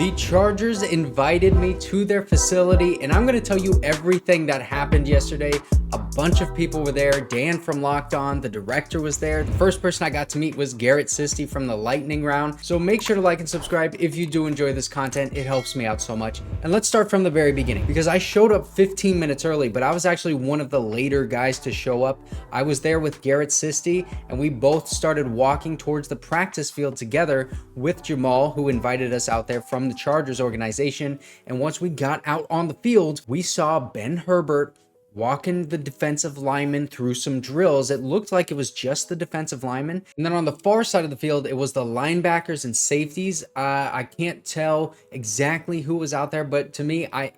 The Chargers invited me to their facility, and I'm going to tell you everything that happened yesterday. A bunch of people were there. Dan from Locked On, the director, was there. The first person I got to meet was Garrett Sisti from the Lightning Round. So make sure to like and subscribe if you do enjoy this content. It helps me out so much. And let's start from the very beginning, because I showed up 15 minutes early, but I was actually one of the later guys to show up. I was there with Garrett Sisti, and we both started walking towards the practice field together with Jamal, who invited us out there from the Chargers organization. And once we got out on the field, we saw Ben Herbert walking the defensive lineman through some drills. It looked like it was just the defensive lineman. And then on the far side of the field, it was the linebackers and safeties. I can't tell exactly who was out there, but to me, I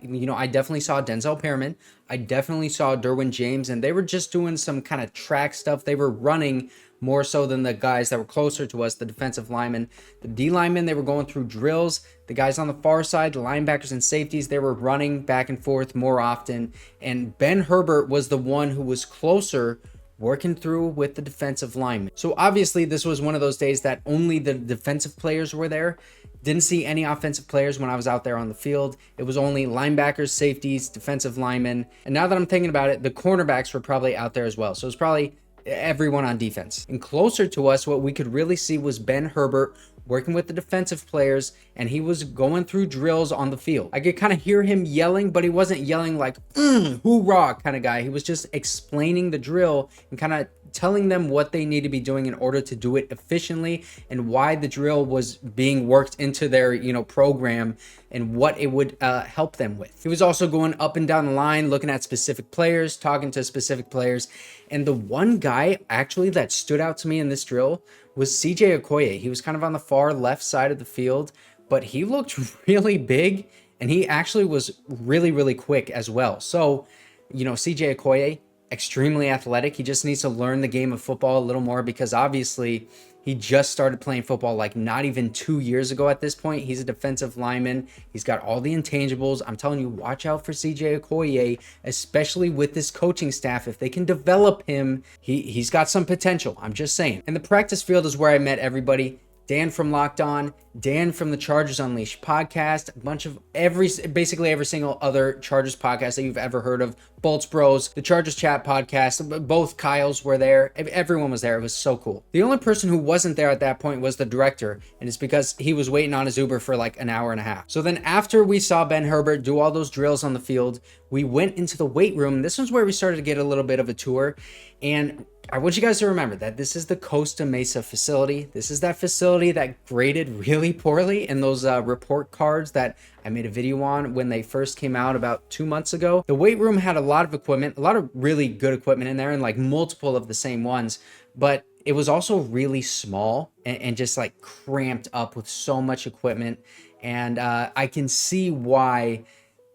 definitely saw Denzel Perriman. I definitely saw Derwin James, and they were just doing some kind of track stuff. They were running more so than the guys that were closer to us, the defensive linemen. The D linemen, they were going through drills. The guys on the far side, the linebackers and safeties, they were running back and forth more often. And Ben Herbert was the one who was closer, working through with the defensive linemen. So obviously this was one of those days that only the defensive players were there. Didn't see any offensive players when I was out there on the field. It was only linebackers, safeties, defensive linemen. And now that I'm thinking about it, the cornerbacks were probably out there as well. So it was probably everyone on defense. And closer to us, what we could really see was Ben Herbert working with the defensive players, and he was going through drills on the field. I could kind of hear him yelling, but he wasn't yelling like, hoorah kind of guy. He was just explaining the drill and kind of telling them what they need to be doing in order to do it efficiently, and why the drill was being worked into their program and what it would help them with. He was also going up and down the line, looking at specific players, talking to specific players. And the one guy actually that stood out to me in this drill was CJ Okoye. He was kind of on the far left side of the field, but he looked really big, and he actually was really, really quick as well. So, CJ Okoye, extremely athletic. He just needs to learn the game of football a little more, because obviously he just started playing football like not even 2 years ago at this point. He's a defensive lineman. He's got all the intangibles. I'm telling you, watch out for CJ Okoye, especially with this coaching staff. If they can develop him, he's got some potential. I'm just saying. And the practice field is where I met everybody. Dan from Locked On, Dan from the Chargers Unleashed podcast, a bunch of basically every single other Chargers podcast that you've ever heard of, Bolts Bros, the Chargers Chat podcast, both Kyles were there. Everyone was there. It was so cool. The only person who wasn't there at that point was the director, and it's because he was waiting on his Uber for like an hour and a half. So then after we saw Ben Herbert do all those drills on the field, we went into the weight room. This was where we started to get a little bit of a tour, and I want you guys to remember that this is the Costa Mesa facility. This is that facility that graded really poorly in those report cards that I made a video on when they first came out about 2 months ago. The weight room had a lot of equipment, a lot of really good equipment in there, and like multiple of the same ones, but it was also really small and just like cramped up with so much equipment. And I can see why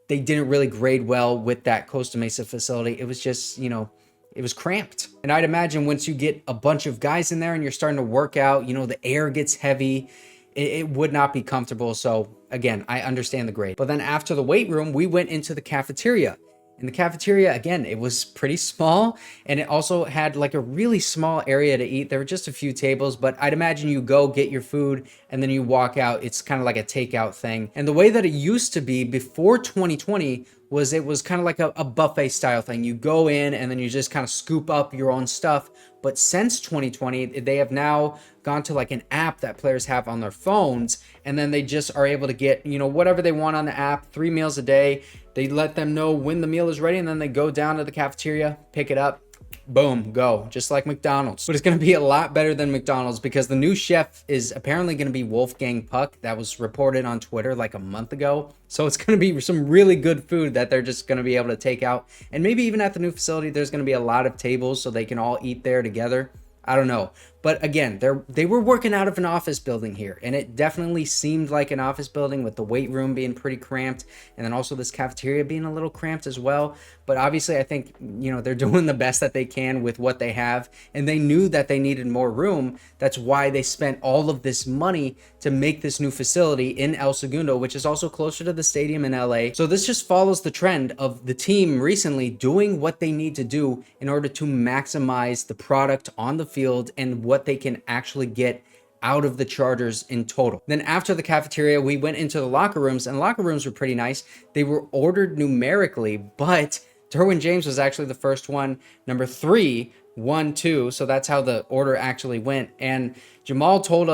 they didn't really grade well with that Costa Mesa facility. It was just, it was cramped. And I'd imagine once you get a bunch of guys in there and you're starting to work out, the air gets heavy, it would not be comfortable. So again, I understand the grade. But then after the weight room, we went into the cafeteria. In the cafeteria, again, it was pretty small, and it also had like a really small area to eat. There were just a few tables, but I'd imagine you go get your food and then you walk out. It's kind of like a takeout thing. And the way that it used to be before 2020 was it was kind of like a buffet style thing. You go in and then you just kind of scoop up your own stuff. But since 2020, they have now gone to like an app that players have on their phones, and then they just are able to get, whatever they want on the app, 3 meals a day. They let them know when the meal is ready, and then they go down to the cafeteria, pick it up, boom, go, just like McDonald's. But it's going to be a lot better than McDonald's, because the new chef is apparently going to be Wolfgang Puck. That was reported on Twitter like a month ago. So it's going to be some really good food that they're just going to be able to take out. And maybe even at the new facility, there's going to be a lot of tables so they can all eat there together. I don't know. But again, they were working out of an office building here, and it definitely seemed like an office building, with the weight room being pretty cramped, and then also this cafeteria being a little cramped as well. But obviously, I think, they're doing the best that they can with what they have, and they knew that they needed more room. That's why they spent all of this money to make this new facility in El Segundo, which is also closer to the stadium in LA. So this just follows the trend of the team recently doing what they need to do in order to maximize the product on the field and what they can actually get out of the Chargers in total. Then after the cafeteria, we went into the locker rooms, and the locker rooms were pretty nice. They were ordered numerically, but Derwin James was actually the first one, number 3, 1, 2. So that's how the order actually went. And Jamal from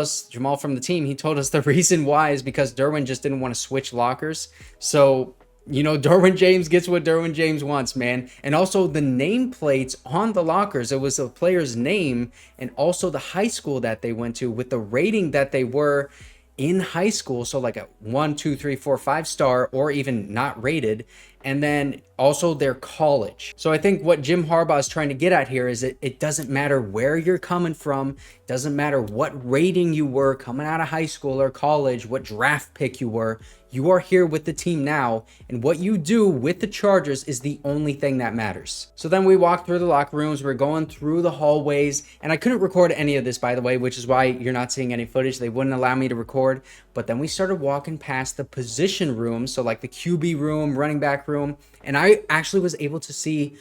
the team, he told us the reason why is because Derwin just didn't want to switch lockers. So, you know, Derwin James gets what Derwin James wants, man. And also the nameplates on the lockers, it was a player's name and also the high school that they went to with the rating that they were in high school. So like a 1, 2, 3, 4, 5 star, or even not rated. And then also their college. So I think what Jim Harbaugh is trying to get at here is that it doesn't matter where you're coming from. It doesn't matter what rating you were coming out of high school or college, what draft pick you were. You are here with the team now, and what you do with the Chargers is the only thing that matters. So then we walked through the locker rooms, we're going through the hallways, and I couldn't record any of this, by the way, which is why you're not seeing any footage. They wouldn't allow me to record. But then we started walking past the position room, so like the QB room, running back room, and I actually was able to see,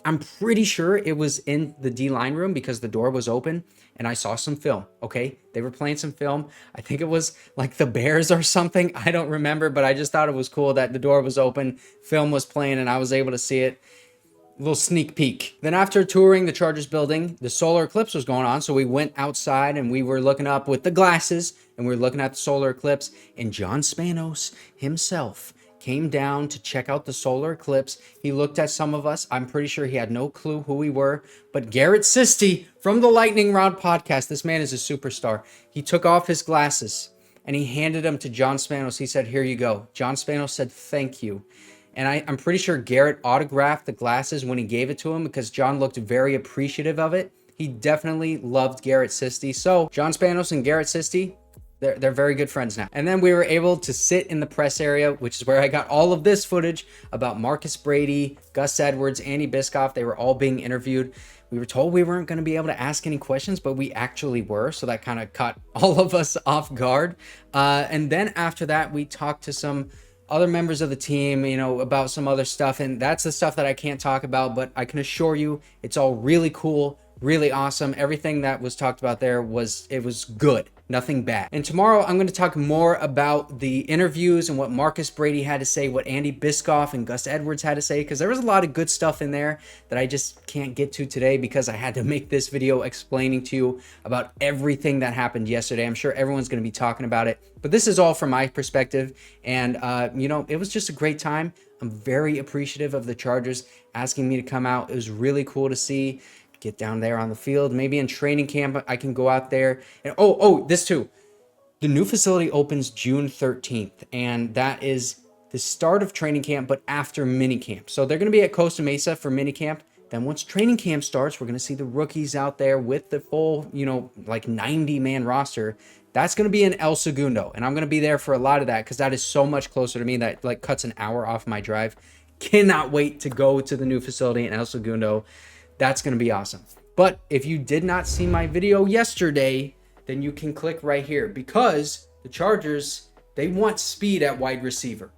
I'm pretty sure it was in the D-line room because the door was open, and I saw some film, okay? They were playing some film. I think it was like the Bears or something. I don't remember, but I just thought it was cool that the door was open, film was playing, and I was able to see it. A little sneak peek. Then after touring the Chargers building, the solar eclipse was going on, so we went outside and we were looking up with the glasses, and we were looking at the solar eclipse, and John Spanos himself came down to check out the solar eclipse. He looked at some of us. I'm pretty sure he had no clue who we were. But Garrett Sisti from the Lightning Round podcast, this man is a superstar. He took off his glasses and he handed them to John Spanos. He said, "Here you go." John Spanos said, "Thank you." And I'm pretty sure Garrett autographed the glasses when he gave it to him because John looked very appreciative of it. He definitely loved Garrett Sisti. So John Spanos and Garrett Sisti, they're very good friends now. And then we were able to sit in the press area, which is where I got all of this footage about Marcus Brady, Gus Edwards, Andy Bischoff. They were all being interviewed. We were told we weren't going to be able to ask any questions, but we actually were. So that kind of caught all of us off guard. And then after that, we talked to some other members of the team, you know, about some other stuff. And that's the stuff that I can't talk about, but I can assure you it's all really cool, really awesome. Everything that was talked about there was good. Nothing bad. And tomorrow I'm going to talk more about the interviews and what Marcus Brady had to say, what Andy Bischoff and Gus Edwards had to say, because there was a lot of good stuff in there that I just can't get to today because I had to make this video explaining to you about everything that happened yesterday. I'm sure everyone's going to be talking about it, but this is all from my perspective. And, you know, it was just a great time. I'm very appreciative of the Chargers asking me to come out. It was really cool to see. Get down there on the field. Maybe in training camp, I can go out there. And this too. The new facility opens June 13th, and that is the start of training camp, but after mini camp. So they're going to be at Costa Mesa for mini camp. Then once training camp starts, we're going to see the rookies out there with the full, you know, like 90-man roster. That's going to be in El Segundo, and I'm going to be there for a lot of that because that is so much closer to me. That like cuts an hour off my drive. Cannot wait to go to the new facility in El Segundo. That's going to be awesome. But if you did not see my video yesterday, then you can click right here because the Chargers, they want speed at wide receiver.